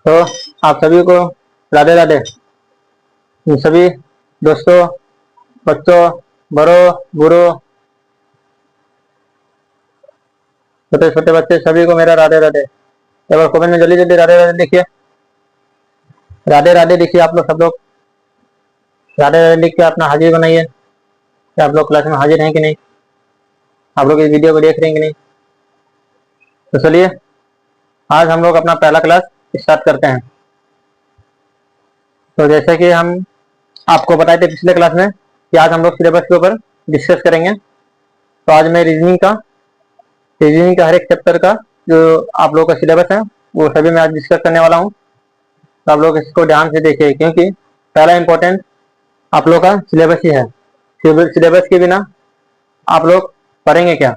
तो आप सभी को राधे राधे। सभी दोस्तों, बच्चों, बड़ों, बूढ़ों, छोटे छोटे बच्चे सभी को मेरा राधे राधे। एक बार कमेंट में जल्दी जल्दी राधे राधे लिखिए। राधे राधे लिखिए आप लोग, सब लोग राधे राधे लिख के अपना हाजिर बनाइए कि आप लोग क्लास में हाजिर हैं कि नहीं, आप लोग इस वीडियो को देख रहे हैं कि नहीं। तो चलिए आज हम लोग अपना पहला क्लास स्टार्ट करते हैं। तो जैसे कि हम आपको बताए थे पिछले क्लास में कि आज हम लोग सिलेबस के ऊपर डिस्कस करेंगे। तो आज मैं रीजनिंग का हर एक चैप्टर का जो आप लोगों का सिलेबस है वो सभी मैं आज डिस्कस करने वाला हूँ। तो आप लोग इसको ध्यान से देखिए, क्योंकि पहला इंपॉर्टेंट आप लोग का सिलेबस ही है। सिलेबस के बिना आप लोग पढ़ेंगे क्या।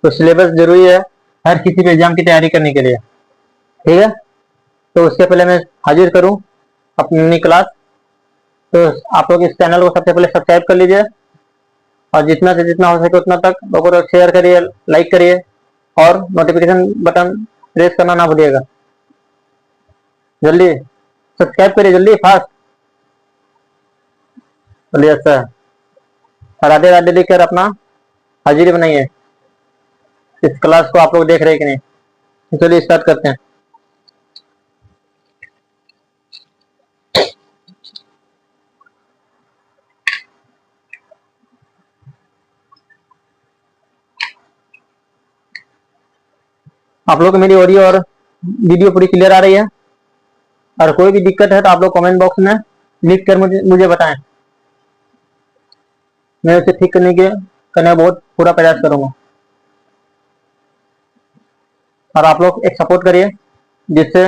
तो सिलेबस जरूरी है हर किसी भी एग्जाम की तैयारी करने के लिए, ठीक है। तो उससे पहले मैं हाजिर करूँ अपनी क्लास। तो आप लोग इस चैनल को सबसे पहले सब्सक्राइब कर लीजिए और जितना से जितना हो सके उतना तक लोगों को शेयर करिए, लाइक करिए और नोटिफिकेशन बटन प्रेस करना ना भूलिएगा। जल्दी सब्सक्राइब करिए, जल्दी फास्ट। चलिए अच्छा, राधे राधे लिखकर अपना हाजिरी बनाइए। इस क्लास को आप लोग देख रहे हैं कि नहीं। तो चलिए स्टार्ट करते हैं। आप लोग को मेरी ऑडियो और वीडियो पूरी क्लियर आ रही है? और कोई भी दिक्कत है तो आप लोग कमेंट बॉक्स में लिख कर मुझे बताएं। मैं उसे ठीक करने का बहुत पूरा प्रयास करूंगा। और आप लोग एक सपोर्ट करिए जिससे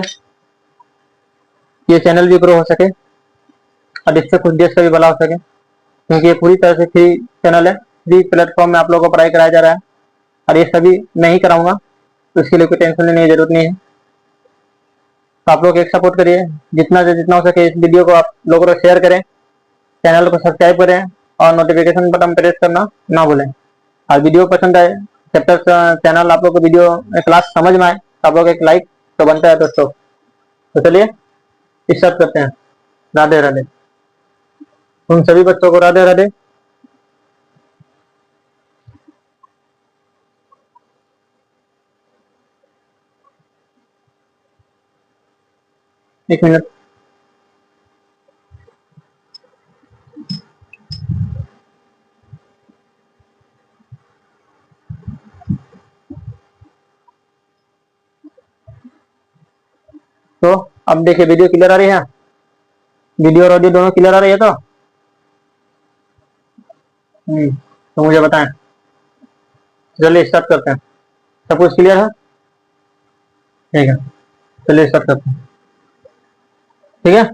ये चैनल भी ग्रो हो सके और इससे कुछ देश का भी भला हो सके, क्योंकि ये पूरी तरह से फ्री चैनल है। फ्री प्लेटफॉर्म में आप लोगों को पढ़ाई कराया जा रहा है और ये सभी मैं ही कराऊंगा, तो इसके लिए कोई टेंशन लेने की जरूरत नहीं है। तो आप लोग एक सपोर्ट करिए, जितना से जितना हो सके इस वीडियो को आप लोगों को शेयर करें, चैनल को सब्सक्राइब करें और नोटिफिकेशन बटन प्रेस करना ना भूलें। और वीडियो पसंद आए, चैप्टर चैनल आप लोग को वीडियो क्लास समझ में आए तो आप लोग एक लाइक तो बनता है दोस्तों। तो चलिए स्टार्ट करते हैं। राधे राधे उन सभी बच्चों को राधे राधे। एक मिनट। तो अब देखिए वीडियो क्लियर आ रही है, वीडियो और ऑडियो दोनों क्लियर आ रही है। तो तो मुझे बताएं। चलिए स्टार्ट करते हैं। सब कुछ क्लियर है? ठीक है, चलिए स्टार्ट करते हैं। ठीक है,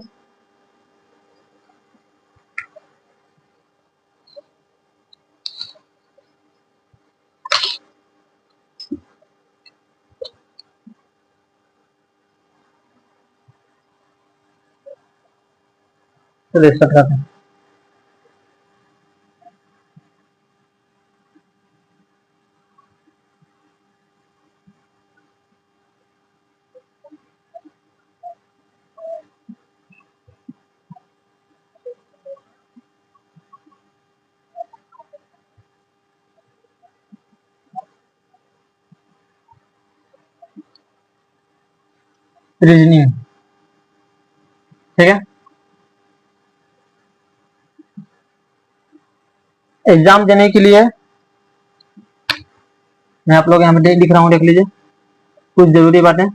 चलिए स्टार्ट करते हैं। रीजनिंग, ठीक है। एग्जाम देने के लिए मैं आप लोग यहाँ पे लिख रहा हूँ, देख लीजिए कुछ जरूरी बातें।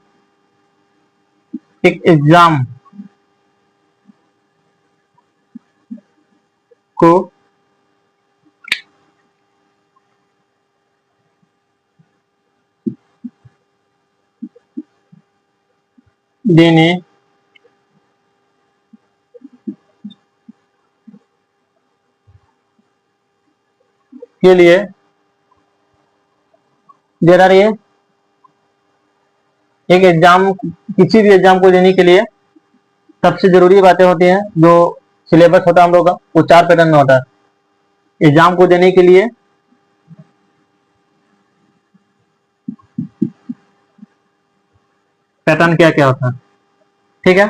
एक एग्जाम को देने के लिए दे रही है। एक एग्जाम, किसी भी एग्जाम को देने के लिए सबसे जरूरी बातें होती हैं। जो सिलेबस होता है हम लोग का वो 4 पैटर्न में होता है। एग्जाम को देने के लिए पैटर्न क्या क्या होता है, ठीक है।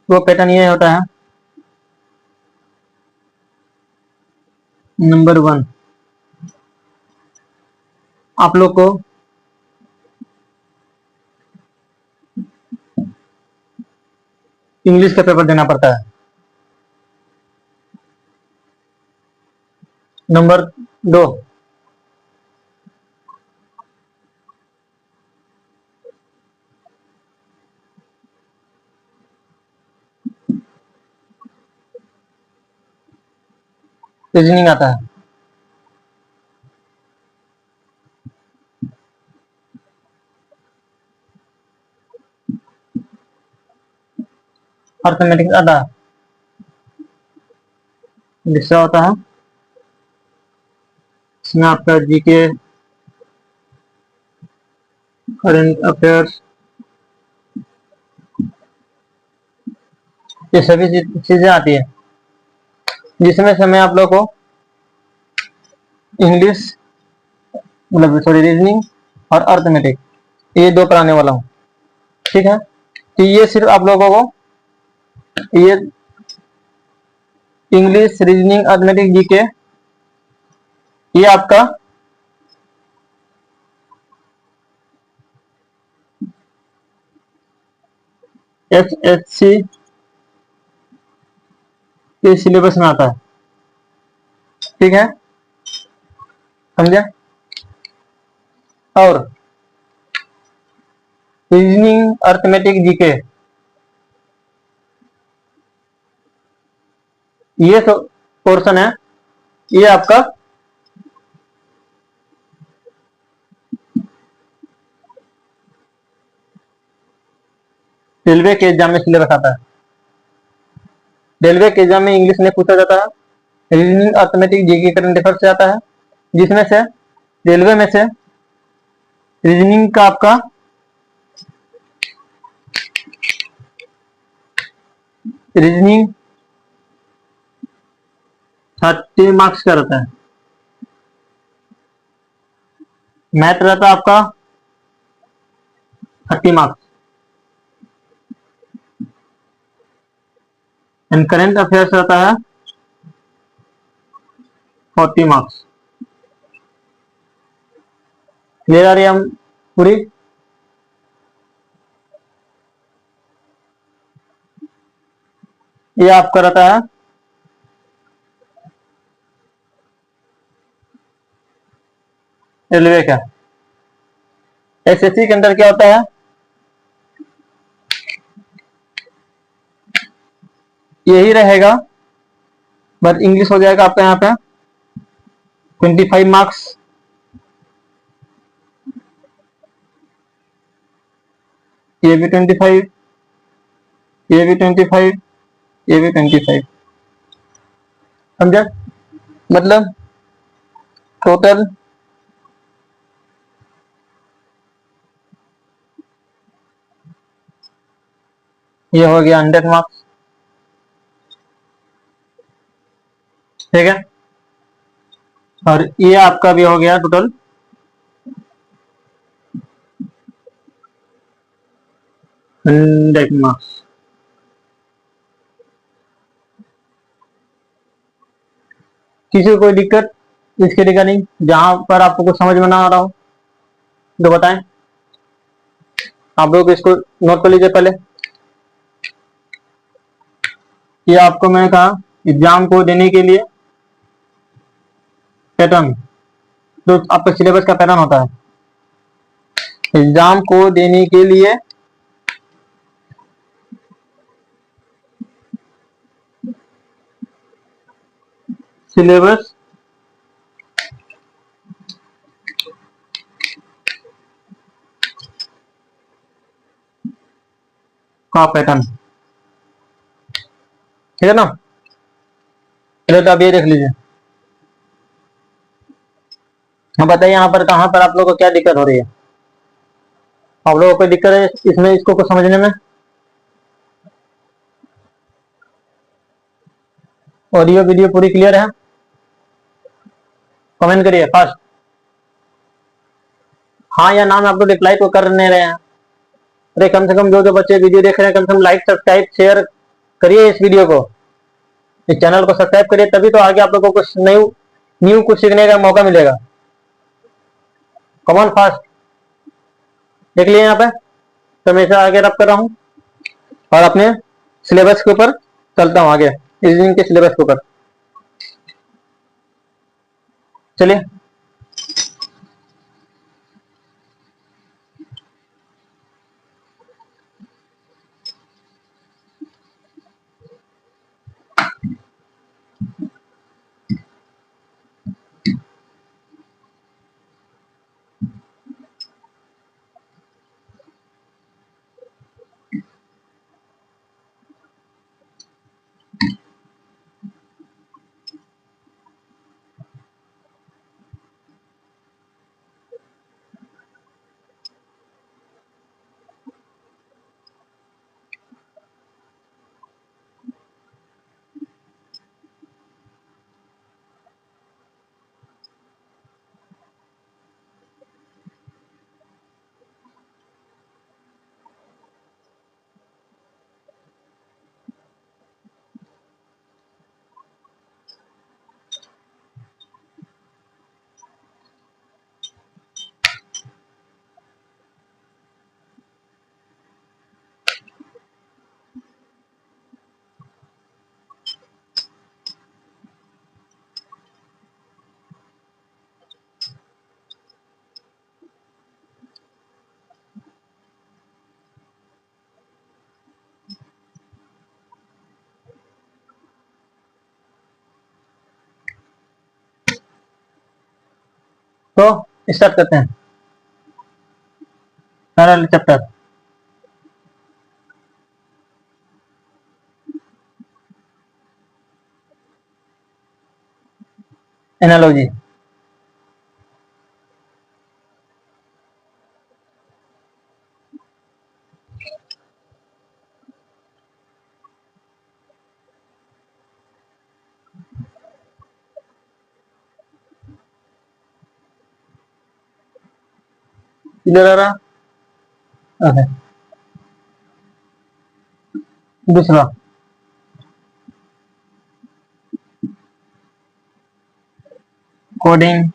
वो पैटर्न ये होता है, नंबर 1 आप लोग को इंग्लिश का पेपर देना पड़ता है। नंबर 2 रीजनिंग आता है। अर्थमेटिक्स आता है। दूसरा होता है इसमें आपका जीके, करंट अफेयर्स, ये सभी चीजें आती है, जिसमें से मैं आप लोग को इंग्लिश मतलब सॉरी रीजनिंग और अर्थमेटिक ये 2 पढ़ाने वाला हूँ। ठीक है, तो ये सिर्फ आप लोगों को ये इंग्लिश, रीजनिंग, अर्थमेटिक, जीके ये आपका एसएससी के सिलेबस में आता है। ठीक है, समझे। और रीजनिंग, अर्थमेटिक, जीके ये तो पोर्शन है, ये आपका रेलवे के एग्जाम में सिलेबस आता है। रेलवे के एग्जाम में इंग्लिश में पूछा जाता है, reasoning, arithmetic, GK, current affair से आता है, जिसमें से रेलवे में से रीजनिंग का आपका रीजनिंग 30 मार्क्स का रहता है, मैथ रहता है आपका 30 मार्क्स, एंड करंट अफेयर्स रहता है 40 मार्क्स। क्लियर आ रही है हम पूरी। ये आपका रहता है रेलवे का। एसएससी के अंदर क्या होता है, यही रहेगा, बट इंग्लिश हो जाएगा आपका यहाँ पे 25 मार्क्स, ये भी 25, ये भी 25, ये भी 25, समझा। मतलब टोटल ये हो गया 100 मार्क्स। ठीक है, और ये आपका भी हो गया टोटल 100 मार्क्स। किसी को कोई दिक्कत इसके रिगार्डिंग, जहां पर आपको कुछ समझ में ना आ रहा हो तो बताएं, आप लोग इसको नोट कर लीजिए पहले। ये आपको मैंने कहा एग्जाम को देने के लिए पैटर्न, जो आपका सिलेबस का पैटर्न होता है एग्जाम को देने के लिए, सिलेबस का पैटर्न। ठीक है ना, चलो तो आप ये देख लीजिए। हम बताइए यहाँ पर कहाँ पर आप लोगों को क्या दिक्कत हो रही है, आप लोगों को दिक्कत है इसमें, इसको कुछ समझने में। ऑडियो वीडियो पूरी क्लियर है? कमेंट करिए फास्ट, हाँ या ना में आप लोग रिप्लाई तो कर नहीं रहे हैं। अरे कम से कम जो बच्चे वीडियो देख रहे हैं कम से कम लाइक सब्सक्राइब शेयर करिए इस वीडियो को, इस चैनल को सब्सक्राइब करिए, तभी तो आगे आप लोगों को कुछ न्यू न्यू कुछ सीखने का मौका मिलेगा। कमॉन फास्ट, देख लिए यहाँ पे, तो मैं इसे आगे रब कर रहा हूँ और अपने सिलेबस के ऊपर चलता हूँ, आगे रीजनिंग के सिलेबस के ऊपर। चलिए तो स्टार्ट करते हैं पहला चैप्टर, एनालॉजी। क्लियर आ रहा? ओके, दूसरा कोडिंग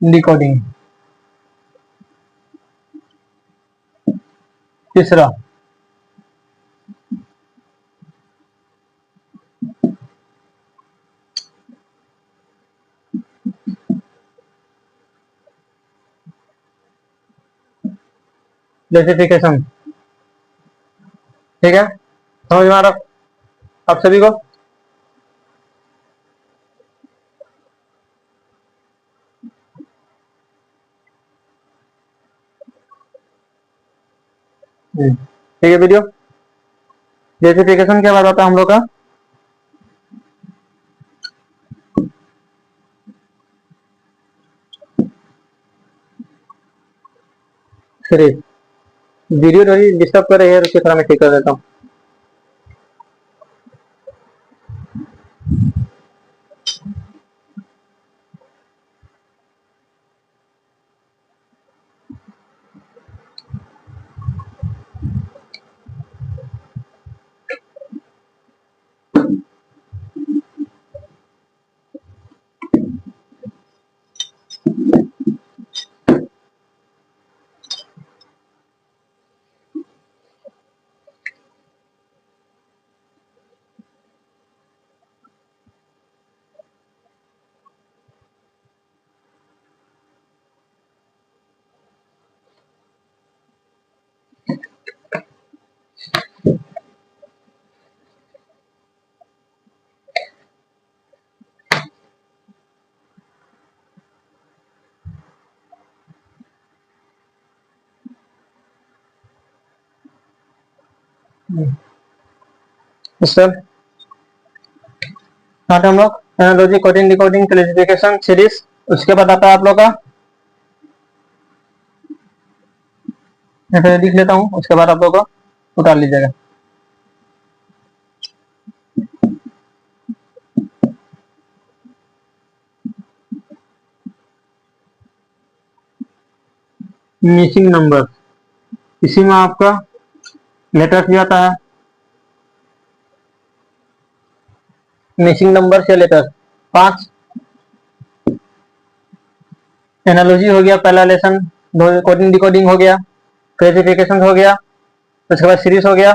डिकोडिंग। तीसरा क्लासिफिकेशन। ठीक है, समझ में आ रहा आप सभी को? ठीक है, वीडियो क्लासिफिकेशन क्या बताता है हम लोग का? सिर्फ वीडियो थोड़ी डिस्टर्ब कर रही है, उसी तरह मैं ठीक कर देता हूँ। सर यहाँ पे हम लोग analogy coding decoding classification series, उसके बाद आता है आप लोग का मैं फिर लिख लेता हूँ, उसके बाद आप लोगों को उतार लीजिएगा। मिसिंग नंबर, इसी में आपका लेटर्स भी आता है। मिसिंग नंबर से लेटर्स 5। एनालॉजी हो गया पहला लेसन, कोडिंग डिकोडिंग हो गया, क्लासिफिकेशन हो गया, उसके बाद सीरीज हो गया,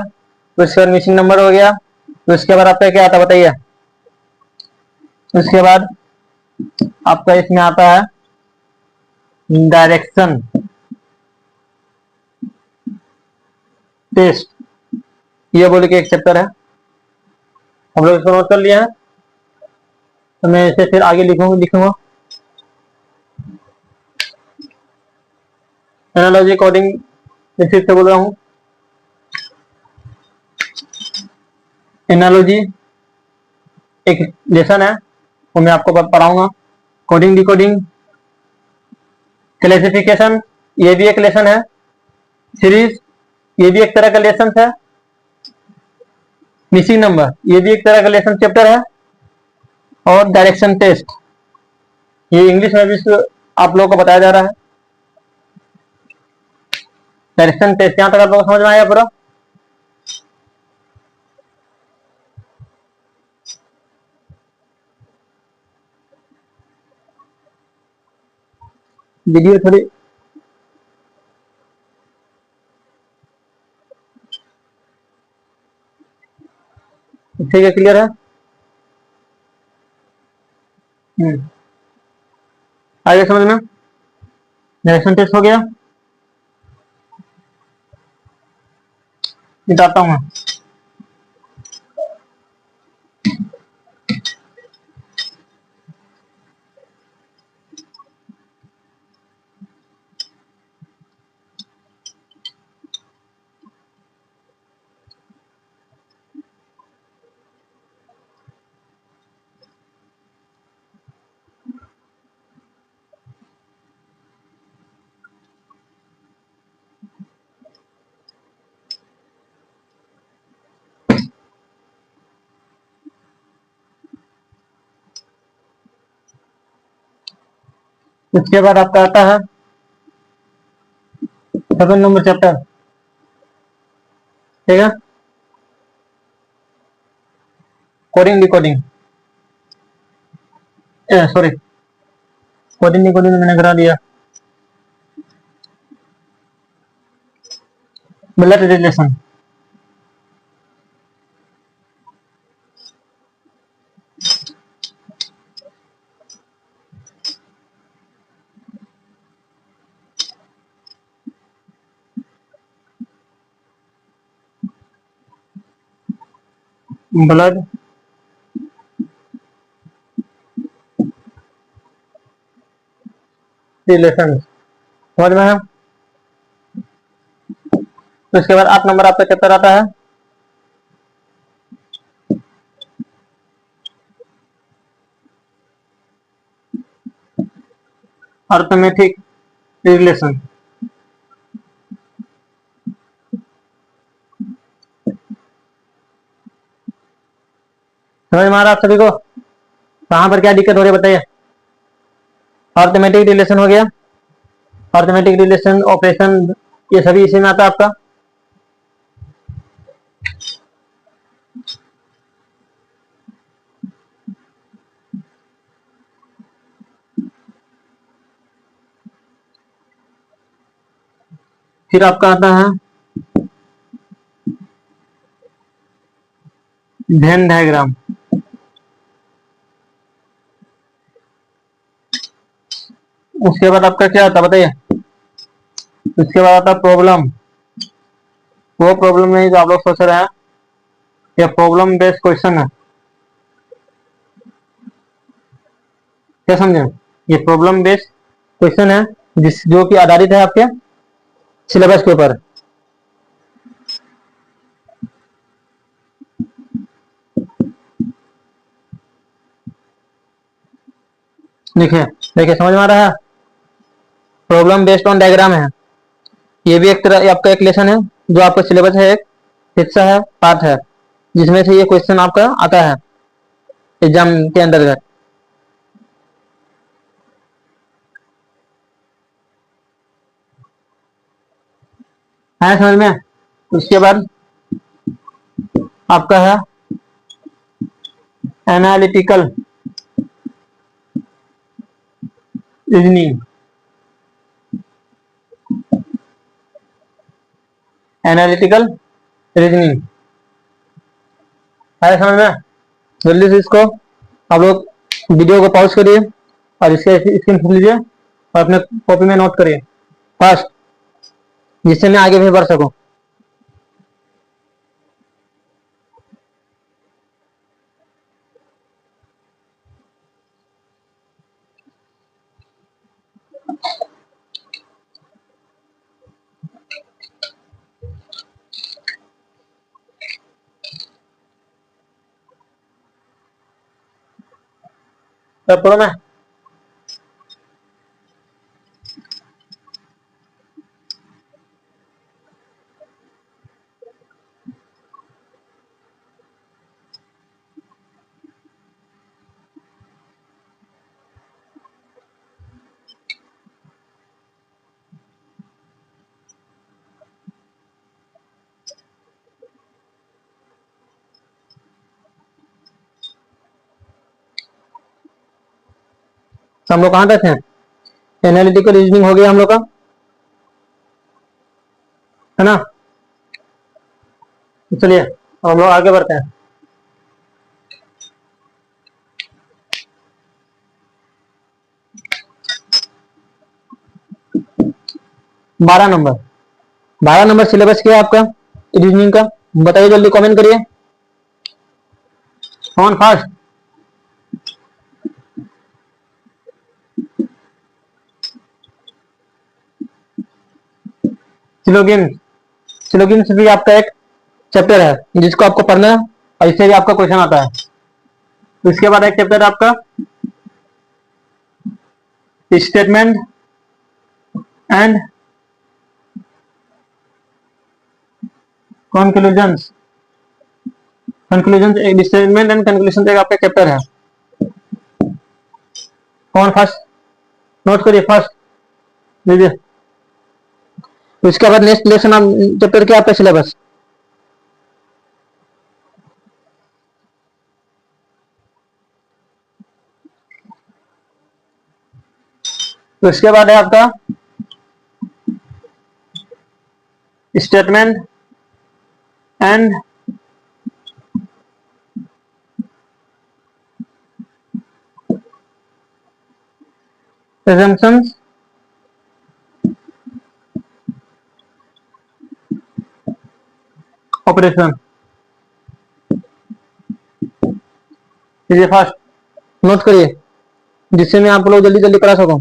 उसके बाद मिसिंग नंबर हो गया, उसके बाद आपका क्या आता बताइए। उसके बाद आपका इसमें आता है डायरेक्शन टेस्ट, ये बोल के एक चैप्टर है। हम लोग इसको नोट कर लिया है, तो मैं इसे फिर आगे लिखूंगा। एनालॉजी कोडिंग फिर से बोल रहा हूँ। एनालॉजी एक लेसन है, वो मैं आपको पढ़ाऊंगा। कोडिंग डिकोडिंग, क्लासिफिकेशन ये भी एक लेसन है, सीरीज ये भी एक तरह का लेसन है, मिसिंग नंबर ये भी एक तरह का लेसन चैप्टर है, और डायरेक्शन टेस्ट ये इंग्लिश में भी आप लोगों को बताया जा रहा है। डायरेक्शन टेस्ट यहाँ तक आप लोगों को समझ में आया पूरा। वीडियो थोड़ी ठीक है, क्लियर है। आगे समझ में। डायरेक्शन टेस्ट हो गया, मिटाता हूँ मैं। उसके बाद आपका आता है 7 नंबर चैप्टर, ठीक है, coding decoding. Sorry, coding decoding मैंने करा दिया। ब्लड रिलेशन, ब्लड रिलेशन समझ में है। तो उसके बाद 8 नंबर आपका चैप्टर आता है अर्थमेटिक रिलेशन। समझ में आ रहा आप सभी को, कहां पर क्या दिक्कत हो रही है बताइए। अर्थमेटिक रिलेशन हो गया, अर्थमेटिक रिलेशन ऑपरेशन ये सभी इसी में आता है आपका। फिर आपका आता है वेन डायग्राम। उसके बाद आपका क्या आता है बताइए। उसके बाद आता है प्रॉब्लम। वो प्रॉब्लम नहीं जो आप लोग सोच रहे हैं, ये प्रॉब्लम बेस्ड क्वेश्चन है। क्या समझे, ये प्रॉब्लम बेस्ड क्वेश्चन है जिस जो कि आधारित है आपके सिलेबस के ऊपर। देखिए देखिए समझ में आ रहा है, प्रॉब्लम बेस्ड ऑन डायग्राम है। ये भी एक तरह आपका एक लेसन है, जो आपका सिलेबस है, एक हिस्सा है, पार्ट है, जिसमें से ये क्वेश्चन आपका आता है एग्जाम के अंतर्गत। है समझ में? उसके बाद आपका है एनालिटिकल रीजनिंग। एनालिटिकल रीजनिंग है समझ में? जल्दी से इसको आप लोग वीडियो को पॉज करिए और इसके स्क्रीन लीजिए और अपने कॉपी में नोट करिए फास्ट, जिससे मैं आगे भी बढ़ सकूं। तब पढ़ो मैं 'तो हम लोग कहाँ तक हैं? एनालिटिकल रीजनिंग हो गया हम लोग का, है ना? तो चलिए अब हम लोग आगे बढ़ते हैं। 12 नंबर, 12 नंबर सिलेबस क्या है आपका रीजनिंग का? बताइए, जल्दी कमेंट करिए। कौन फास्ट? सिलोगिन, सिलोगिन से भी आपका एक चैप्टर है जिसको आपको पढ़ना है और इससे भी आपका क्वेश्चन आता है। उसके बाद एक चैप्टर है आपका statement and conclusions. Conclusion, statement and conclusion एक आपका चैप्टर है। कौन फर्स्ट? नोट करिए फर्स्ट, लीजिए। उसके बाद नेक्स्ट लेसन चैप्टर क्या आपका सिलेबस? उसके बाद है आपका स्टेटमेंट एंड assumptions ऑपरेशन। लीजिए फर्स्ट, नोट करिए, जिससे मैं आप लोग जल्दी जल्दी करा सकूं।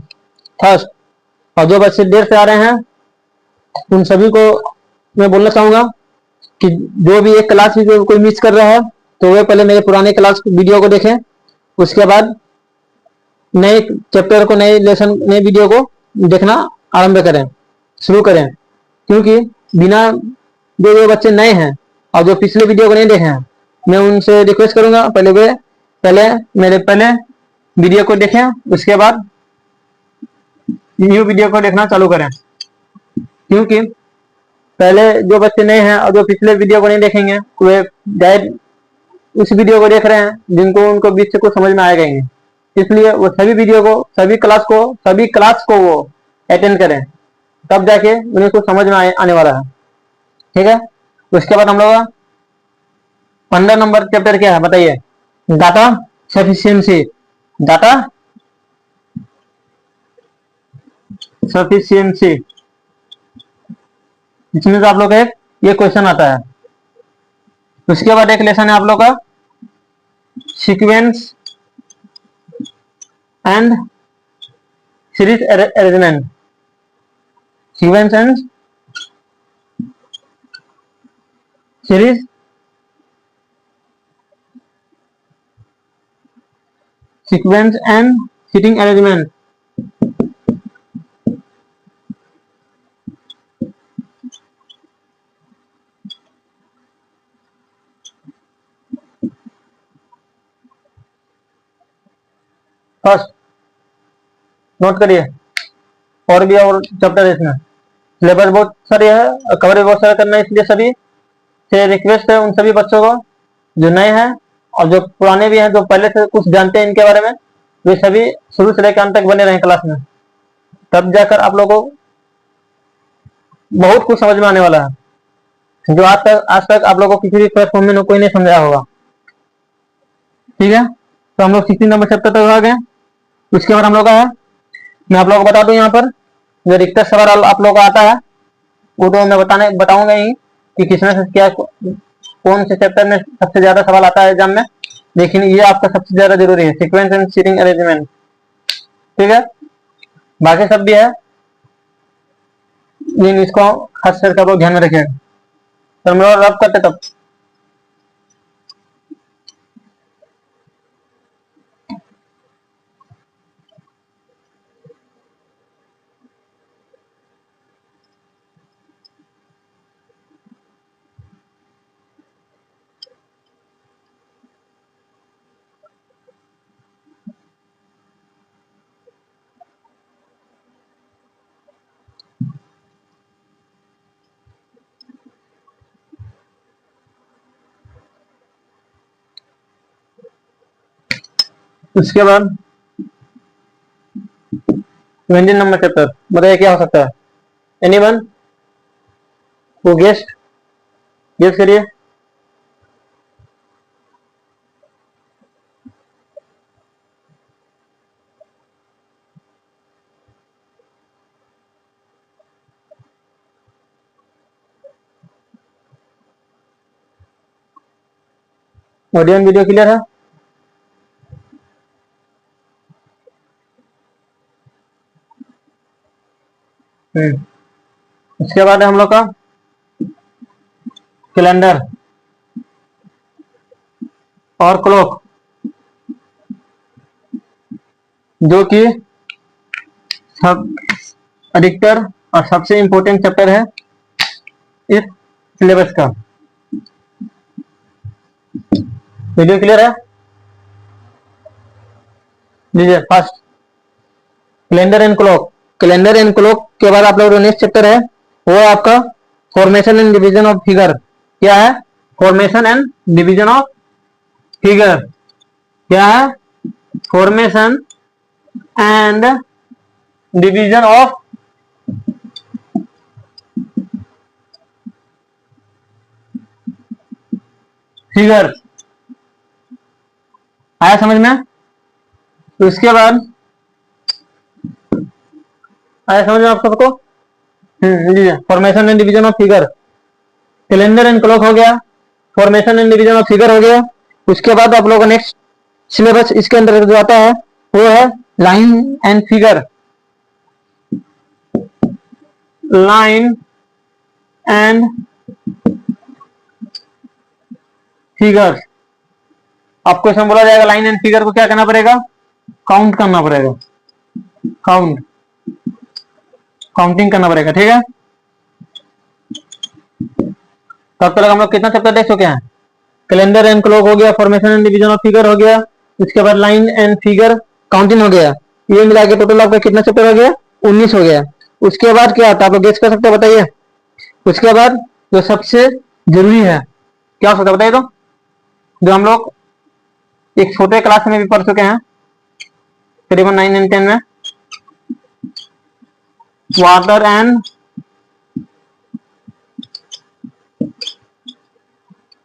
फर्स्ट, और जो बच्चे देर से आ रहे हैं उन सभी को मैं बोलना चाहूंगा कि जो भी एक क्लास भी कोई मिस कर रहा है तो वे पहले मेरे पुराने क्लास वीडियो को देखें, उसके बाद नए चैप्टर को, नए लेसन, नए वीडियो को देखना आरंभ करें, शुरू करें। क्योंकि बिना, जो बच्चे नए हैं और जो पिछले वीडियो को नहीं देखे हैं, मैं उनसे रिक्वेस्ट करूंगा पहले वे पहले मेरे पहले वीडियो को देखें, उसके बाद न्यू वीडियो को देखना चालू करें। क्योंकि पहले जो बच्चे नए हैं और जो पिछले वीडियो को नहीं देखेंगे वे डायरेक्ट उस वीडियो को देख रहे हैं जिनको उनको बीच से कुछ समझ में आएगा ही। इसलिए वो सभी वीडियो को, सभी क्लास को वो अटेंड करें, तब जाके उन्हें कुछ समझ में आने वाला है। ठीक है? उसके बाद हम लोग 15 नंबर चैप्टर क्या है बताइए? Data sufficiency. डाटा सफिशियंसी, इसमें से आप लोग का एक ये क्वेश्चन आता है। उसके बाद एक लेसन है आप लोग का sequence and series arrangement. Sequence and series sequence and seating arrangement. First note करिए, और भी और चैप्टर है इसमें, सिलेबस बहुत सारी है, कवर भी बहुत सारा करना है, इसलिए सभी से रिक्वेस्ट है उन सभी बच्चों को जो नए हैं और जो पुराने भी हैं, जो पहले से कुछ जानते हैं इनके बारे में, वे सभी शुरू से लेकर अंत तक बने रहे क्लास में, तब जाकर आप लोगों को बहुत कुछ समझ में आने वाला है जो आज तक आप लोगों को किसी भी प्लेटफॉर्म में कोई नहीं समझाया होगा। ठीक है, तो हम लोग 16 नंबर चैप्टर तक आ गए। उसके बाद हम लोग का है, मैं आप लोगों को बता दूं यहाँ पर जो रिक्टर सवाल आप लोगों को आता है वो तो मैं बताऊंगा ही कि किसमें से क्या कौन से चैप्टर में सबसे ज्यादा सवाल आता है एग्जाम में, लेकिन ये आपका सबसे ज्यादा जरूरी है, सीक्वेंस एंड सीटिंग अरेंजमेंट। ठीक है, बाकी सब भी है, लेकिन इसको खास करके आप लोग ध्यान में रखिएगा। तो हम लोग रब करते तब उसके बाद 20 नंबर चैप्टर बताइए क्या हो सकता है, एनीवन वो गेस्ट करिए। ऑडियो एंड वीडियो क्लियर है? उसके बाद है हम लोग का कैलेंडर और क्लॉक, जो कि सब अधिकतर और सबसे इंपॉर्टेंट चैप्टर है इस सिलेबस का। वीडियो क्लियर है? लीजिए, first calendar and clock. Calendar and clock के बाद आप लोग नेक्स्ट चैप्टर है वो आपका formation and division of figure. क्या है? Formation and division of figure. क्या है? Formation and division of figure. आया समझ में? तो इसके बाद आया समझ में आप सबको? लीजिए, formation and division of figure, calendar and clock हो गया, formation and division of figure हो गया। उसके बाद आप लोगों का नेक्स्ट सिलेबस इसके अंदर जो आता है वो है line and figure. Line and figure, आपको इसमें बोला जाएगा लाइन एंड फिगर को क्या करना पड़ेगा? काउंट करना पड़ेगा, काउंटिंग करना पड़ेगा। ठीक है, तब तक हम लोग कितना चैप्टर देख चुके हैं? कैलेंडर एंड क्लॉक हो गया, formation and division of figure हो गया, उसके बाद लाइन एंड फिगर, काउंटिंग हो गया। ये मिला के टोटल आपका कितना चैप्टर हो गया? 19 हो गया। उसके बाद क्या आता है आप लोग गेस कर सकते हो? बताइए। उसके बाद जो सबसे जरूरी है क्या हो सकता है बताइए तो, जो हम लोग एक छोटे क्लास में भी पढ़ चुके हैं करीबन 9 एंड 10 में, वाटर एंड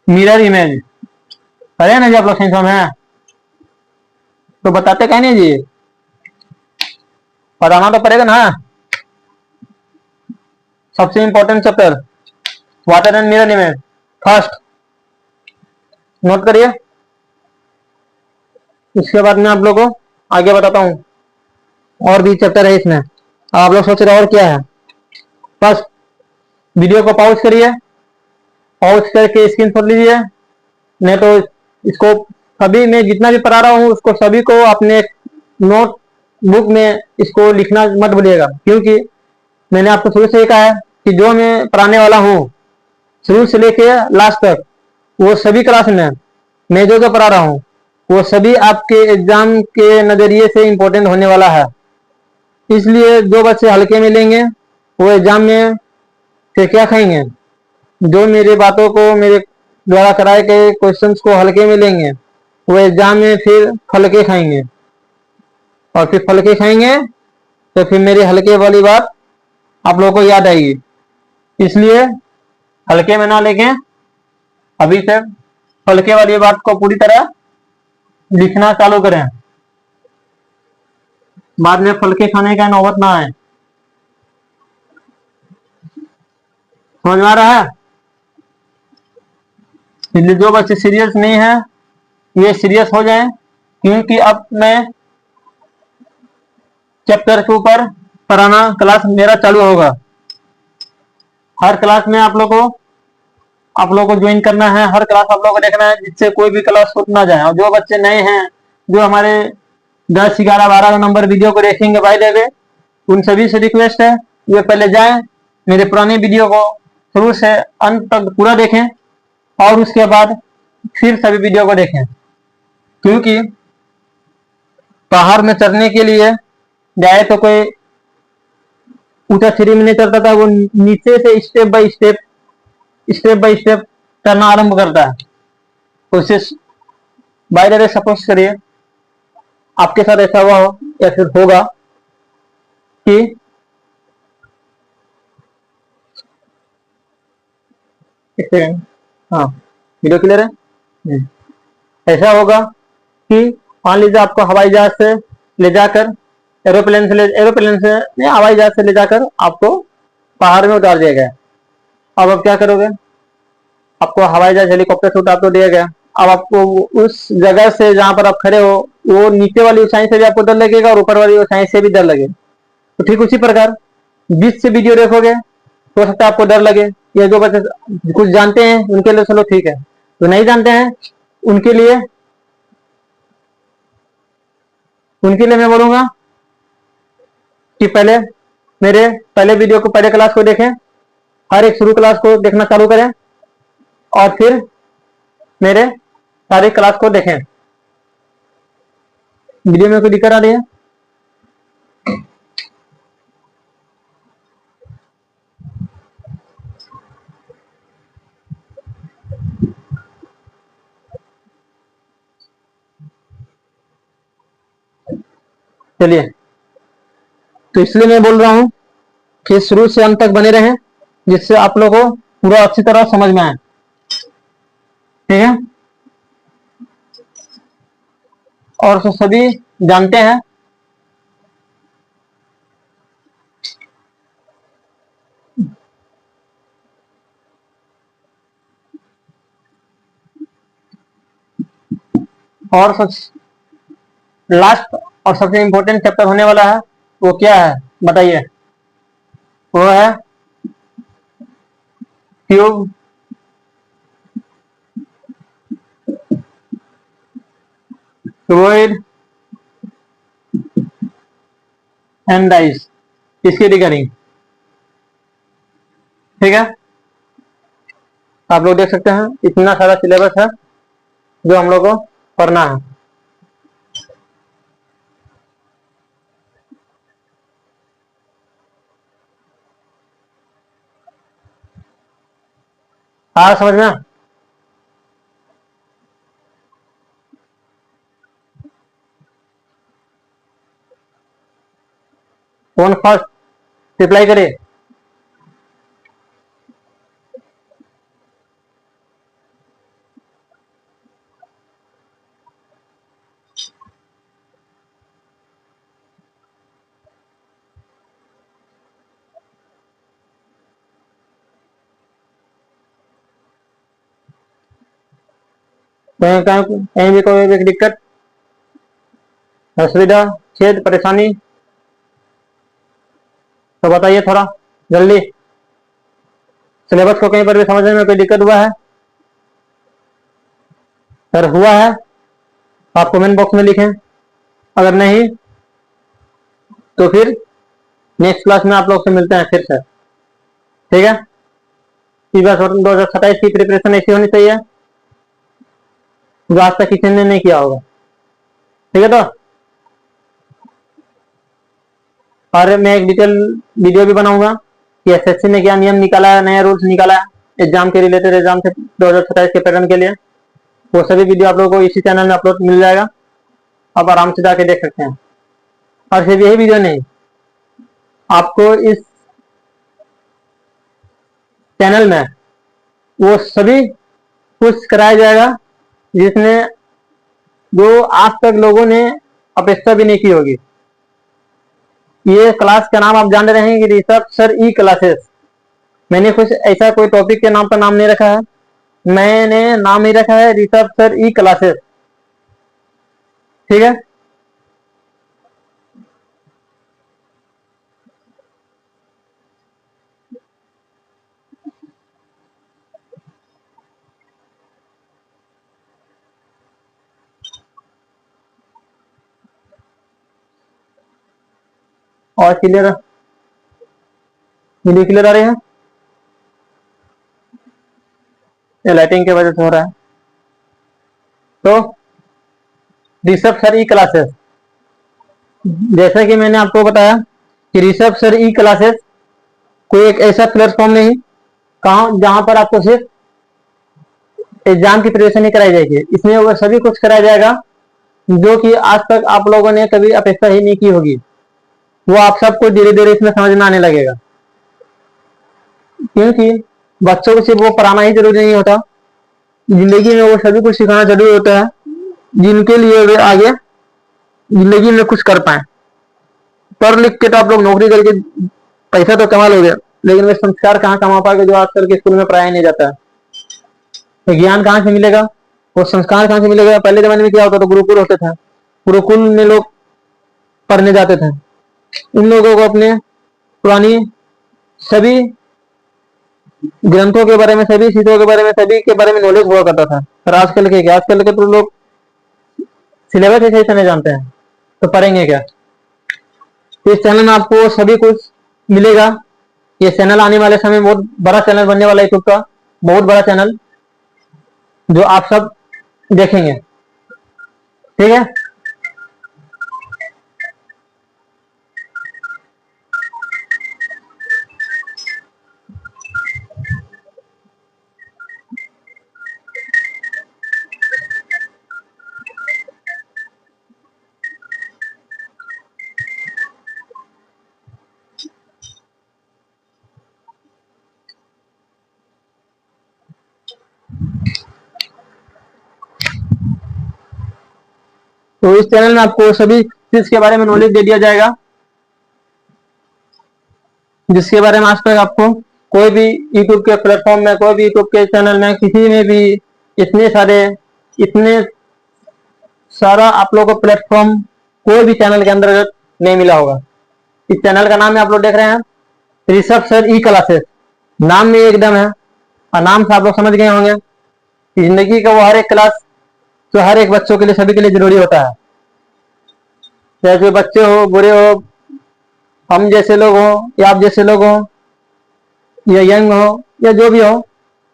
मिरर इमेज। अरे ना जी आप लोग साइंस में तो बताते कहीं नहीं जी, बताना तो पड़ेगा ना। सबसे important chapter water and mirror image, first note करिए। इसके बाद मैं आप लोगों को आगे बताता हूं, और भी चैप्टर है इसमें। आप लोग सोच रहे और क्या है? फर्स्ट वीडियो को पॉज करिए, पॉज करके स्क्रीनशॉट लीजिए, नहीं तो इसको सभी मैं जितना भी पढ़ा रहा हूँ उसको सभी को अपने नोट बुक में इसको लिखना मत भूलिएगा, क्योंकि मैंने आपको शुरू से कहा है कि जो मैं पढ़ाने वाला हूँ शुरू से लेके लास्ट तक वो सभी क्लास में मैं जो जो पढ़ा रहा हूँ वो सभी आपके एग्जाम के नजरिए से इम्पोर्टेंट होने वाला है। इसलिए जो बच्चे हल्के में लेंगे वो एग्जाम में फिर क्या खाएंगे, जो मेरी बातों को, मेरे द्वारा कराए गए क्वेश्चंस को हल्के में लेंगे वो एग्जाम में फिर फलके खाएंगे, और फिर फलके खाएंगे तो फिर मेरी हल्के वाली बात आप लोगों को याद आएगी। इसलिए हल्के में ना लेके अभी से हल्के वाली बात को पूरी तरह लिखना चालू करें, बाद में फलके खाने का नौबत ना आए। समझ में आ रहा है? इसलिए जो बच्चे सीरियस नहीं है ये सीरियस हो जाएं, क्योंकि अब मैं चैप्टर के ऊपर पढ़ाना क्लास मेरा चालू होगा। हर क्लास में आप लोगों को ज्वाइन करना है, हर क्लास आप लोगों को देखना है, जिससे कोई भी क्लास छूट ना जाए। और जो बच्चे नए हैं, जो हमारे 10, 11, 12 नंबर वीडियो को देखेंगे बाय द वे, उन सभी से रिक्वेस्ट है ये पहले जाएं मेरे पुराने वीडियो को शुरू से अंत तक पूरा देखें, और उसके बाद फिर सभी वीडियो को देखें। क्योंकि पहाड़ में चढ़ने के लिए जाए तो कोई ऊंचा सीढ़ी में नहीं चढ़ता था, वो नीचे से स्टेप बाय स्टेप चढ़ना आरंभ करता है। उसे बाय द वे सपोज करिए आपके साथ ऐसा हुआ हो या फिर होगा कि हाँ, वीडियो क्लियर है? ऐसा होगा कि मान लीजिए आपको हवाई जहाज से ले जाकर एरोप्लेन से नहीं, हवाई जहाज से ले जाकर आपको पहाड़ में उतार दिया गया। अब आप क्या करोगे? आपको हवाई जहाज हेलीकॉप्टर से उतार तो दिया गया, अब आपको उस जगह से जहां पर आप खड़े हो वो नीचे वाली ऊंचाई से भी आपको डर लगेगा और ऊपर वाली ऊंचाई से भी डर लगे। तो ठीक उसी प्रकार बीच से वीडियो देखोगे हो सकता है आपको डर लगे। या जो बच्चे कुछ जानते हैं उनके लिए चलो ठीक है, तो नहीं जानते हैं उनके लिए मैं बोलूंगा कि पहले मेरे पहले वीडियो को, पहले क्लास को देखें, हर एक शुरू क्लास को देखना चालू करें और फिर मेरे सारे क्लास को देखें। वीडियो में कोई दिक्कत आ रही है? चलिए, तो इसलिए मैं बोल रहा हूं कि शुरू से अंत तक बने रहें, जिससे आप लोगों को पूरा अच्छी तरह समझ में आए। ठीक है? और तो सभी जानते हैं और लास्ट और सबसे इंपॉर्टेंट चैप्टर होने वाला है, वो क्या है बताइए? वो है ट्यूब क्यूबॉइड एंड डाइस, इसकी रिगार्डिंग। ठीक है? आप लोग देख सकते हैं इतना सारा सिलेबस है जो हम लोग को पढ़ना है। समझ में? कौन फर्स्ट रिप्लाई करे? कहीं भी कोई भी दिक्कत, असुविधा, खेद, परेशानी तो बताइए थोड़ा जल्दी। सिलेबस को कहीं पर भी समझने में कोई दिक्कत हुआ है? अगर हुआ है तो आप कमेंट बॉक्स में लिखें, अगर नहीं तो फिर नेक्स्ट क्लास में आप लोग से मिलते हैं फिर से। ठीक है? इस बार 2027 की प्रिपरेशन ऐसी होनी चाहिए जो आज तक किसी ने नहीं किया होगा। ठीक है। तो और मैं एक डिटेल वीडियो भी बनाऊंगा कि एसएससी ने क्या नियम निकाला है, नया रूल्स निकाला है एग्जाम के रिलेटेड, एग्जाम से 2027 के पैटर्न के लिए। वो सभी वीडियो आप लोगों को इसी चैनल में अपलोड मिल जाएगा, आप आराम से जाके देख सकते हैं। और सिर्फ यही वीडियो नहीं, आपको इस चैनल में वो सभी कुछ कराया जाएगा जिसने जो आज तक लोगों ने अपेक्षा भी नहीं की होगी। ये क्लास का नाम आप जान रहे हैं कि ऋषभ सर ई क्लासेस। मैंने कुछ ऐसा कोई टॉपिक के नाम पर नाम नहीं रखा है, मैंने नाम ही रखा है ऋषभ सर ई क्लासेस। ठीक है। और क्लियर, वीडियो क्लियर आ रही है? ये लाइटिंग की वजह से हो रहा है। तो ऋषभ सर ई क्लासेस, जैसा कि मैंने आपको बताया कि ऋषभ सर ई क्लासेस कोई एक ऐसा प्लेटफॉर्म नहीं कहा जहां पर आपको सिर्फ एग्जाम की प्रिपरेशन ही कराई जाएगी। इसमें वो सभी कुछ कराया जाएगा जो कि आज तक आप लोगों ने कभी अपेक्षा ही नहीं की होगी। वो आप सबको धीरे धीरे इसमें समझ में आने लगेगा, क्योंकि बच्चों को सिर्फ वो पढ़ाना ही जरूरी नहीं होता, जिंदगी में वो सभी कुछ सिखाना जरूरी होता है जिनके लिए वे आगे जिंदगी में कुछ कर पाए। पढ़ लिख के तो आप लोग नौकरी करके पैसा तो कमा लोगे, लेकिन वे संस्कार कहाँ कमा पाओगे जो आजकल के स्कूल में पढ़ाया नहीं जाता है। तो ज्ञान कहाँ से मिलेगा, वो संस्कार कहाँ से मिलेगा? पहले जमाने में क्या होता था, गुरुकुल होते थे, गुरुकुल में लोग पढ़ने जाते थे। उन लोगों को अपने पुरानी सभी ग्रंथों के बारे में, सभी चीजों के बारे में, सभी के बारे में नॉलेज हुआ करता था। पर आजकल के क्या, आजकल के तो लोग सिलेबस ऐसे ही नहीं जानते हैं, तो पढ़ेंगे क्या? तो इस चैनल में आपको सभी कुछ मिलेगा। ये चैनल आने वाले समय बहुत बड़ा चैनल बनने वाला है, यूट्यूब का बहुत बड़ा चैनल जो आप सब देखेंगे। ठीक है। तो इस चैनल में आपको सभी चीज के बारे में नॉलेज दे दिया जाएगा जिसके बारे में आज तक आपको कोई भी यूट्यूब के प्लेटफॉर्म में, कोई भी यूट्यूब के चैनल में, किसी में भी इतने सारा आप लोगों को प्लेटफॉर्म कोई भी चैनल के अंतर्गत नहीं मिला होगा। इस चैनल का नाम है, आप लोग देख रहे हैं, ऋषभ सर ई क्लासेस। नाम में एकदम है, और नाम से आप लोग समझ गए होंगे कि जिंदगी का वो हर एक क्लास जो हर एक बच्चों के लिए, सभी के लिए जरूरी होता है। चाहे बच्चे हो, बुरे हो, हम जैसे लोग हो या आप जैसे लोग हो, या यंग हो या जो भी हो,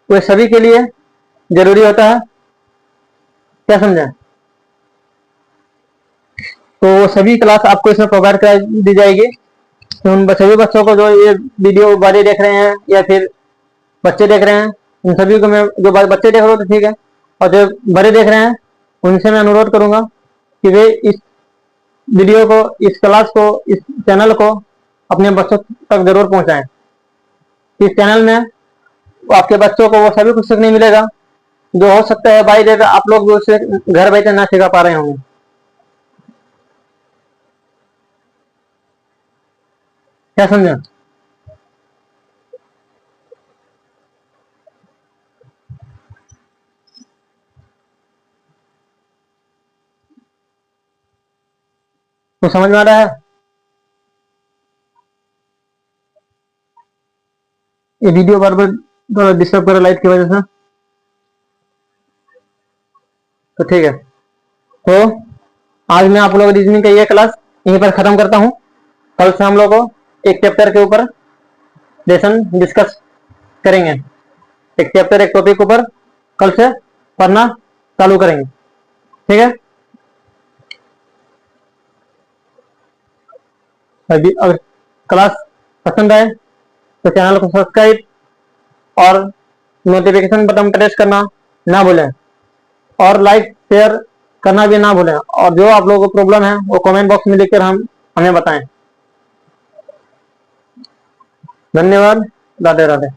वो सभी के लिए जरूरी होता है। क्या समझे? तो वो सभी क्लास आपको इसमें प्रोवाइड करा दी जाएगी। तो उन सभी बच्चों को जो ये वीडियो बड़े देख रहे हैं या फिर बच्चे देख रहे हैं, उन सभी को मैं, जो बच्चे देख रहे हो तो ठीक है, और जो बड़े देख रहे हैं उनसे मैं अनुरोध करूंगा कि वे इस वीडियो को, इस क्लास को, इस चैनल को अपने बच्चों तक जरूर पहुंचाएं। इस चैनल में आपके बच्चों को वो सभी कुछ सीखने मिलेगा जो हो सकता है भाई डेटा आप लोग जो घर बैठे ना सिखा पा रहे होंगे। क्या समझे? तो समझ में आ रहा है? ये वीडियो बार बार थोड़ा डिस्टर्ब कर रहा है लाइट की वजह से, तो ठीक है। तो आज मैं आप लोग रीजनिंग का ये क्लास यहीं पर खत्म करता हूँ। कल से हम लोग को एक चैप्टर के ऊपर लेसन डिस्कस करेंगे, एक चैप्टर एक टॉपिक ऊपर कल से पढ़ना चालू करेंगे। ठीक है। अगर क्लास पसंद आए तो चैनल को सब्सक्राइब और नोटिफिकेशन बटन प्रेस करना ना भूलें, और लाइक शेयर करना भी ना भूलें, और जो आप लोगों को प्रॉब्लम है वो कमेंट बॉक्स में लिखकर हमें बताएं। धन्यवाद। राधे राधे।